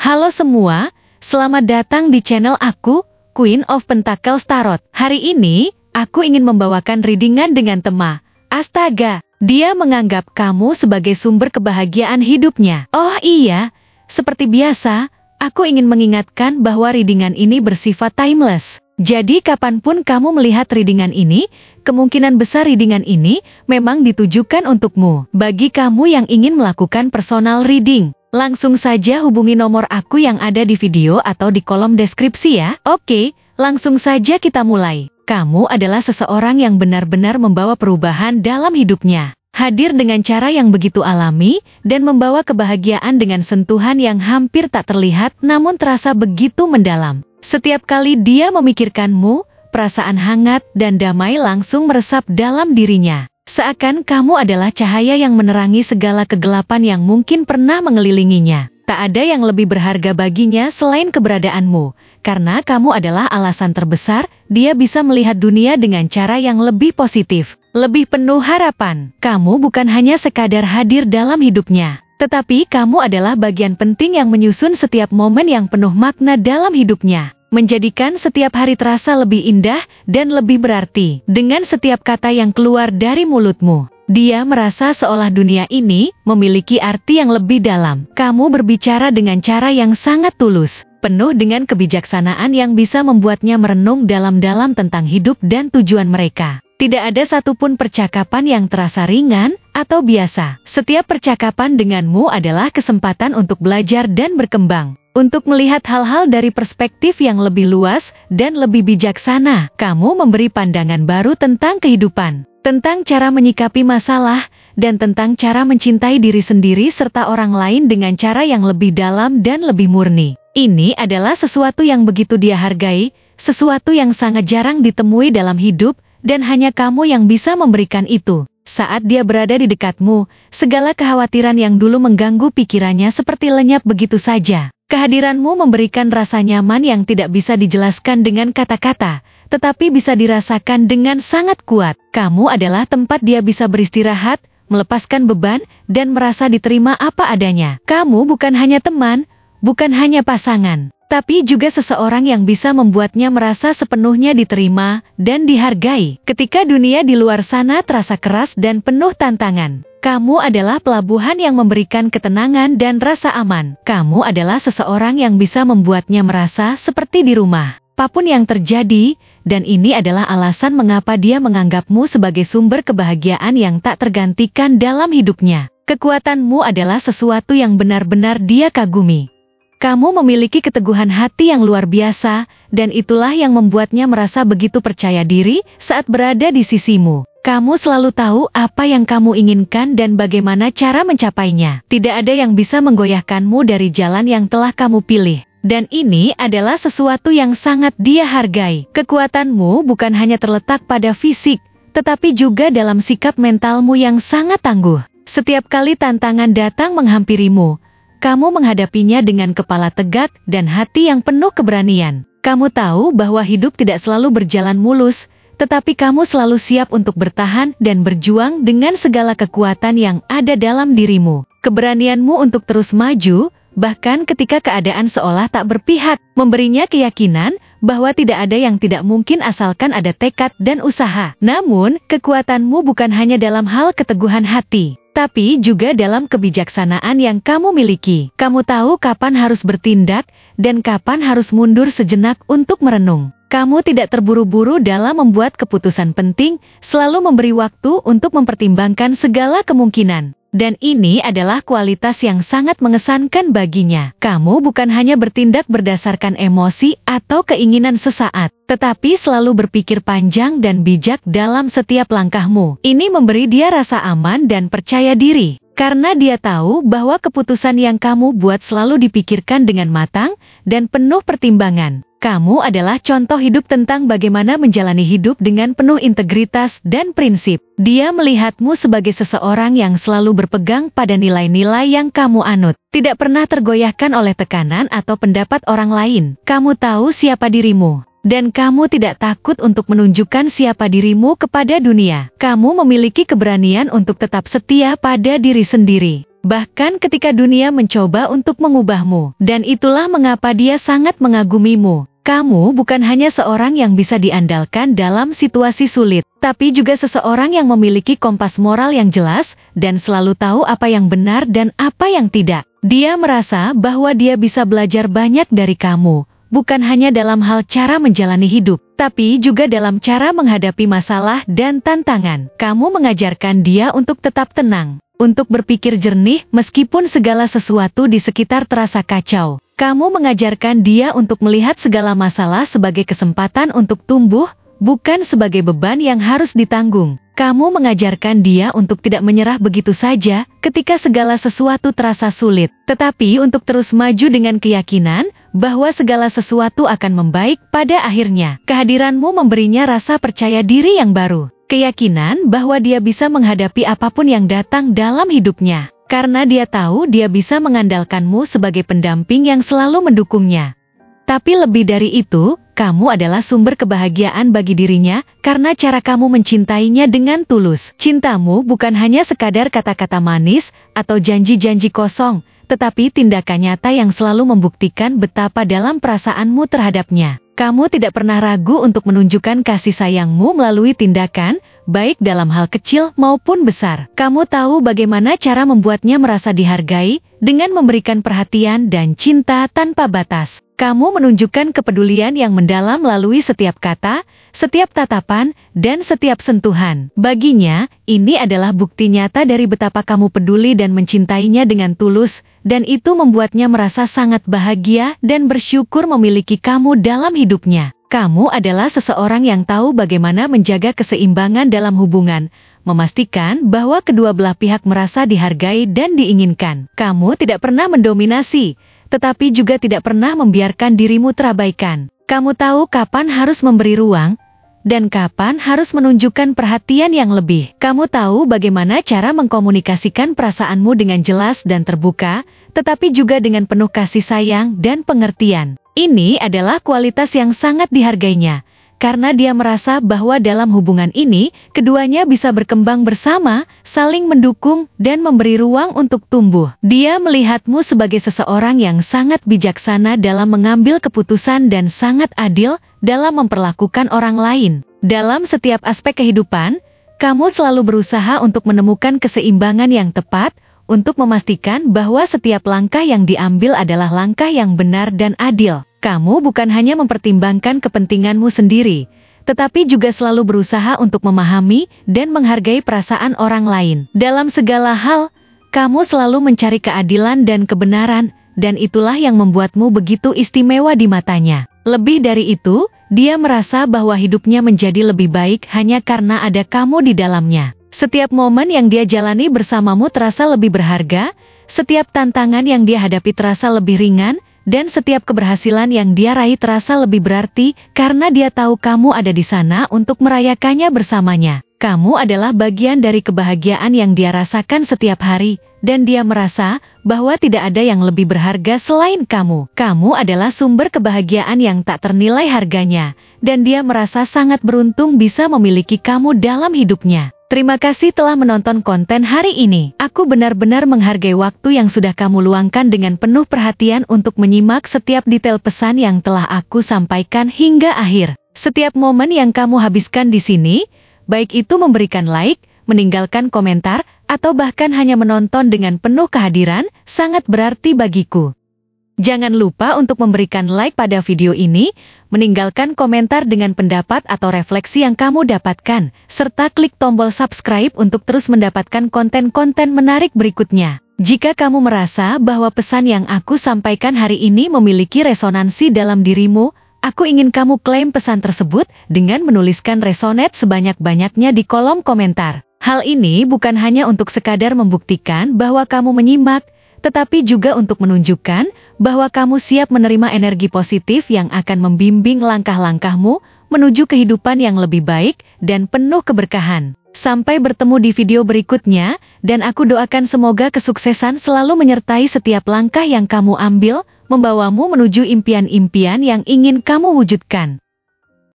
Halo semua, selamat datang di channel aku, Queen of Pentacles Tarot. Hari ini, aku ingin membawakan readingan dengan tema, astaga, dia menganggap kamu sebagai sumber kebahagiaan hidupnya. Oh iya, seperti biasa, aku ingin mengingatkan bahwa readingan ini bersifat timeless. Jadi kapanpun kamu melihat readingan ini, kemungkinan besar readingan ini memang ditujukan untukmu. Bagi kamu yang ingin melakukan personal reading, langsung saja hubungi nomor aku yang ada di video atau di kolom deskripsi ya. Oke, langsung saja kita mulai. Kamu adalah seseorang yang benar-benar membawa perubahan dalam hidupnya. Hadir dengan cara yang begitu alami, dan membawa kebahagiaan dengan sentuhan yang hampir tak terlihat namun terasa begitu mendalam. Setiap kali dia memikirkanmu, perasaan hangat dan damai langsung meresap dalam dirinya. Seakan kamu adalah cahaya yang menerangi segala kegelapan yang mungkin pernah mengelilinginya. Tak ada yang lebih berharga baginya selain keberadaanmu, karena kamu adalah alasan terbesar dia bisa melihat dunia dengan cara yang lebih positif, lebih penuh harapan. Kamu bukan hanya sekadar hadir dalam hidupnya, tetapi kamu adalah bagian penting yang menyusun setiap momen yang penuh makna dalam hidupnya, menjadikan setiap hari terasa lebih indah dan lebih berarti. Dengan setiap kata yang keluar dari mulutmu, dia merasa seolah dunia ini memiliki arti yang lebih dalam. Kamu berbicara dengan cara yang sangat tulus, penuh dengan kebijaksanaan yang bisa membuatnya merenung dalam-dalam tentang hidup dan tujuan mereka. Tidak ada satupun percakapan yang terasa ringan atau biasa. Setiap percakapan denganmu adalah kesempatan untuk belajar dan berkembang, untuk melihat hal-hal dari perspektif yang lebih luas dan lebih bijaksana. Kamu memberi pandangan baru tentang kehidupan, tentang cara menyikapi masalah, dan tentang cara mencintai diri sendiri serta orang lain dengan cara yang lebih dalam dan lebih murni. Ini adalah sesuatu yang begitu dia hargai, sesuatu yang sangat jarang ditemui dalam hidup, dan hanya kamu yang bisa memberikan itu. Saat dia berada di dekatmu, segala kekhawatiran yang dulu mengganggu pikirannya seperti lenyap begitu saja. Kehadiranmu memberikan rasa nyaman yang tidak bisa dijelaskan dengan kata-kata, tetapi bisa dirasakan dengan sangat kuat. Kamu adalah tempat dia bisa beristirahat, melepaskan beban, dan merasa diterima apa adanya. Kamu bukan hanya teman, bukan hanya pasangan, tapi juga seseorang yang bisa membuatnya merasa sepenuhnya diterima dan dihargai. Ketika dunia di luar sana terasa keras dan penuh tantangan, kamu adalah pelabuhan yang memberikan ketenangan dan rasa aman. Kamu adalah seseorang yang bisa membuatnya merasa seperti di rumah, apapun yang terjadi, dan ini adalah alasan mengapa dia menganggapmu sebagai sumber kebahagiaan yang tak tergantikan dalam hidupnya. Kekuatanmu adalah sesuatu yang benar-benar dia kagumi. Kamu memiliki keteguhan hati yang luar biasa, dan itulah yang membuatnya merasa begitu percaya diri saat berada di sisimu. Kamu selalu tahu apa yang kamu inginkan dan bagaimana cara mencapainya. Tidak ada yang bisa menggoyahkanmu dari jalan yang telah kamu pilih. Dan ini adalah sesuatu yang sangat dia hargai. Kekuatanmu bukan hanya terletak pada fisik, tetapi juga dalam sikap mentalmu yang sangat tangguh. Setiap kali tantangan datang menghampirimu, kamu menghadapinya dengan kepala tegak dan hati yang penuh keberanian. Kamu tahu bahwa hidup tidak selalu berjalan mulus, tetapi kamu selalu siap untuk bertahan dan berjuang dengan segala kekuatan yang ada dalam dirimu. Keberanianmu untuk terus maju, bahkan ketika keadaan seolah tak berpihak, memberinya keyakinan bahwa tidak ada yang tidak mungkin asalkan ada tekad dan usaha. Namun, kekuatanmu bukan hanya dalam hal keteguhan hati, tapi juga dalam kebijaksanaan yang kamu miliki. Kamu tahu kapan harus bertindak, dan kapan harus mundur sejenak untuk merenung. Kamu tidak terburu-buru dalam membuat keputusan penting, selalu memberi waktu untuk mempertimbangkan segala kemungkinan. Dan ini adalah kualitas yang sangat mengesankan baginya. Kamu bukan hanya bertindak berdasarkan emosi atau keinginan sesaat, tetapi selalu berpikir panjang dan bijak dalam setiap langkahmu. Ini memberi dia rasa aman dan percaya diri, karena dia tahu bahwa keputusan yang kamu buat selalu dipikirkan dengan matang dan penuh pertimbangan. Kamu adalah contoh hidup tentang bagaimana menjalani hidup dengan penuh integritas dan prinsip. Dia melihatmu sebagai seseorang yang selalu berpegang pada nilai-nilai yang kamu anut, tidak pernah tergoyahkan oleh tekanan atau pendapat orang lain. Kamu tahu siapa dirimu, dan kamu tidak takut untuk menunjukkan siapa dirimu kepada dunia. Kamu memiliki keberanian untuk tetap setia pada diri sendiri, bahkan ketika dunia mencoba untuk mengubahmu. Dan itulah mengapa dia sangat mengagumimu. Kamu bukan hanya seorang yang bisa diandalkan dalam situasi sulit, tapi juga seseorang yang memiliki kompas moral yang jelas dan selalu tahu apa yang benar dan apa yang tidak. Dia merasa bahwa dia bisa belajar banyak dari kamu, bukan hanya dalam hal cara menjalani hidup, tapi juga dalam cara menghadapi masalah dan tantangan. Kamu mengajarkan dia untuk tetap tenang, untuk berpikir jernih meskipun segala sesuatu di sekitar terasa kacau. Kamu mengajarkan dia untuk melihat segala masalah sebagai kesempatan untuk tumbuh, bukan sebagai beban yang harus ditanggung. Kamu mengajarkan dia untuk tidak menyerah begitu saja ketika segala sesuatu terasa sulit, tetapi untuk terus maju dengan keyakinan bahwa segala sesuatu akan membaik pada akhirnya. Kehadiranmu memberinya rasa percaya diri yang baru, keyakinan bahwa dia bisa menghadapi apapun yang datang dalam hidupnya. Karena dia tahu dia bisa mengandalkanmu sebagai pendamping yang selalu mendukungnya. Tapi lebih dari itu, kamu adalah sumber kebahagiaan bagi dirinya karena cara kamu mencintainya dengan tulus. Cintamu bukan hanya sekadar kata-kata manis atau janji-janji kosong, tetapi tindakan nyata yang selalu membuktikan betapa dalam perasaanmu terhadapnya. Kamu tidak pernah ragu untuk menunjukkan kasih sayangmu melalui tindakan, baik dalam hal kecil maupun besar. Kamu tahu bagaimana cara membuatnya merasa dihargai, dengan memberikan perhatian dan cinta tanpa batas. Kamu menunjukkan kepedulian yang mendalam melalui setiap kata, setiap tatapan, dan setiap sentuhan. Baginya, ini adalah bukti nyata dari betapa kamu peduli dan mencintainya dengan tulus, dan itu membuatnya merasa sangat bahagia dan bersyukur memiliki kamu dalam hidupnya. Kamu adalah seseorang yang tahu bagaimana menjaga keseimbangan dalam hubungan, memastikan bahwa kedua belah pihak merasa dihargai dan diinginkan. Kamu tidak pernah mendominasi, tetapi juga tidak pernah membiarkan dirimu terabaikan. Kamu tahu kapan harus memberi ruang, dan kapan harus menunjukkan perhatian yang lebih. Kamu tahu bagaimana cara mengkomunikasikan perasaanmu dengan jelas dan terbuka, tetapi juga dengan penuh kasih sayang dan pengertian. Ini adalah kualitas yang sangat dihargainya, karena dia merasa bahwa dalam hubungan ini, keduanya bisa berkembang bersama, saling mendukung, dan memberi ruang untuk tumbuh. Dia melihatmu sebagai seseorang yang sangat bijaksana dalam mengambil keputusan dan sangat adil dalam memperlakukan orang lain. Dalam setiap aspek kehidupan, kamu selalu berusaha untuk menemukan keseimbangan yang tepat, untuk memastikan bahwa setiap langkah yang diambil adalah langkah yang benar dan adil. Kamu bukan hanya mempertimbangkan kepentinganmu sendiri, tetapi juga selalu berusaha untuk memahami dan menghargai perasaan orang lain. Dalam segala hal, kamu selalu mencari keadilan dan kebenaran, dan itulah yang membuatmu begitu istimewa di matanya. Lebih dari itu, dia merasa bahwa hidupnya menjadi lebih baik hanya karena ada kamu di dalamnya. Setiap momen yang dia jalani bersamamu terasa lebih berharga, setiap tantangan yang dia hadapi terasa lebih ringan, dan setiap keberhasilan yang dia raih terasa lebih berarti karena dia tahu kamu ada di sana untuk merayakannya bersamanya. Kamu adalah bagian dari kebahagiaan yang dia rasakan setiap hari, dan dia merasa bahwa tidak ada yang lebih berharga selain kamu. Kamu adalah sumber kebahagiaan yang tak ternilai harganya, dan dia merasa sangat beruntung bisa memiliki kamu dalam hidupnya. Terima kasih telah menonton konten hari ini. Aku benar-benar menghargai waktu yang sudah kamu luangkan dengan penuh perhatian untuk menyimak setiap detail pesan yang telah aku sampaikan hingga akhir. Setiap momen yang kamu habiskan di sini, baik itu memberikan like, meninggalkan komentar, atau bahkan hanya menonton dengan penuh kehadiran, sangat berarti bagiku. Jangan lupa untuk memberikan like pada video ini, meninggalkan komentar dengan pendapat atau refleksi yang kamu dapatkan, serta klik tombol subscribe untuk terus mendapatkan konten-konten menarik berikutnya. Jika kamu merasa bahwa pesan yang aku sampaikan hari ini memiliki resonansi dalam dirimu, aku ingin kamu klaim pesan tersebut dengan menuliskan resonate sebanyak-banyaknya di kolom komentar. Hal ini bukan hanya untuk sekadar membuktikan bahwa kamu menyimak, tetapi juga untuk menunjukkan bahwa kamu siap menerima energi positif yang akan membimbing langkah-langkahmu menuju kehidupan yang lebih baik dan penuh keberkahan. Sampai bertemu di video berikutnya, dan aku doakan semoga kesuksesan selalu menyertai setiap langkah yang kamu ambil, membawamu menuju impian-impian yang ingin kamu wujudkan.